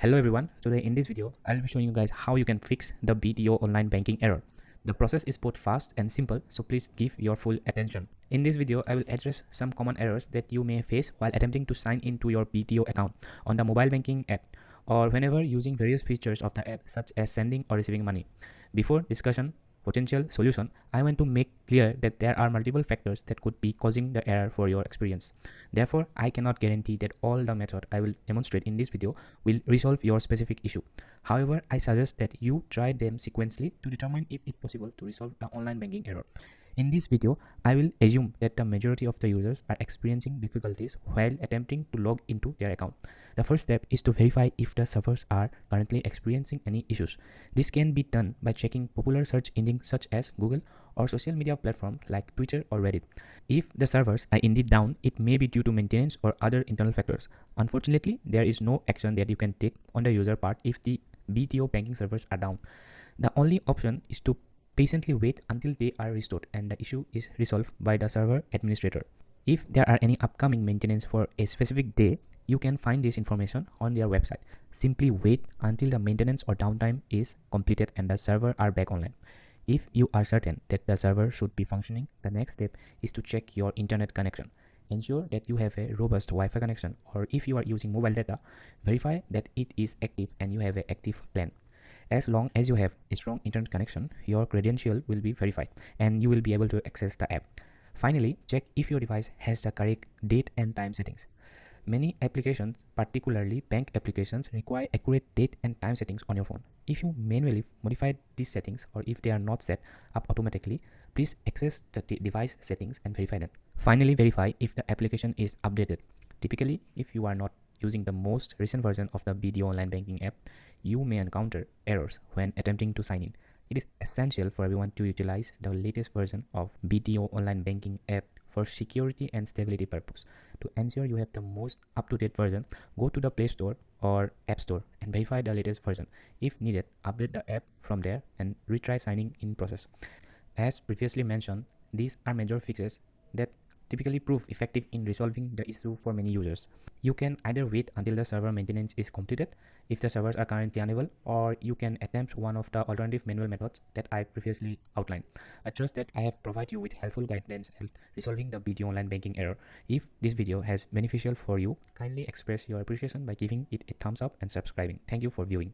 Hello everyone, today in this video, I'll be showing you guys how you can fix the BDO online banking error. The process is both fast and simple, so please give your full attention. In this video, I will address some common errors that you may face while attempting to sign into your BDO account on the mobile banking app or whenever using various features of the app such as sending or receiving money. Before discussion, potential solution, I want to make clear that there are multiple factors that could be causing the error for your experience. Therefore, I cannot guarantee that all the method I will demonstrate in this video will resolve your specific issue. However, I suggest that you try them sequentially to determine if it's possible to resolve the online banking error. In this video, I will assume that the majority of the users are experiencing difficulties while attempting to log into their account. The first step is to verify if the servers are currently experiencing any issues. This can be done by checking popular search engines such as Google or social media platforms like Twitter or Reddit. If the servers are indeed down, it may be due to maintenance or other internal factors. Unfortunately, there is no action that you can take on the user part if the BTO banking servers are down. The only option is to patiently wait until they are restored and the issue is resolved by the server administrator. If there are any upcoming maintenance for a specific day, you can find this information on their website. Simply wait until the maintenance or downtime is completed and the server are back online. If you are certain that the server should be functioning, the next step is to check your internet connection. Ensure that you have a robust Wi-Fi connection, or if you are using mobile data, verify that it is active and you have an active plan. As long as you have a strong internet connection, your credential will be verified and you will be able to access the app. Finally, check if your device has the correct date and time settings. Many applications, particularly bank applications, require accurate date and time settings on your phone. If you manually modify these settings or if they are not set up automatically, please access the device settings and verify them. Finally, verify if the application is updated. Typically, if you are not using the most recent version of the BDO online banking app, you may encounter errors when attempting to sign in. It is essential for everyone to utilize the latest version of BDO online banking app for security and stability purpose. To ensure you have the most up-to-date version, go to the Play Store or App Store and verify the latest version. If needed, update the app from there and retry signing in process. As previously mentioned, these are major fixes that typically prove effective in resolving the issue for many users. You can either wait until the server maintenance is completed if the servers are currently unable, or you can attempt one of the alternative manual methods that I previously outlined. I trust that I have provided you with helpful guidance in resolving the BDO online banking error. If this video has beneficial for you, kindly express your appreciation by giving it a thumbs up and subscribing. Thank you for viewing.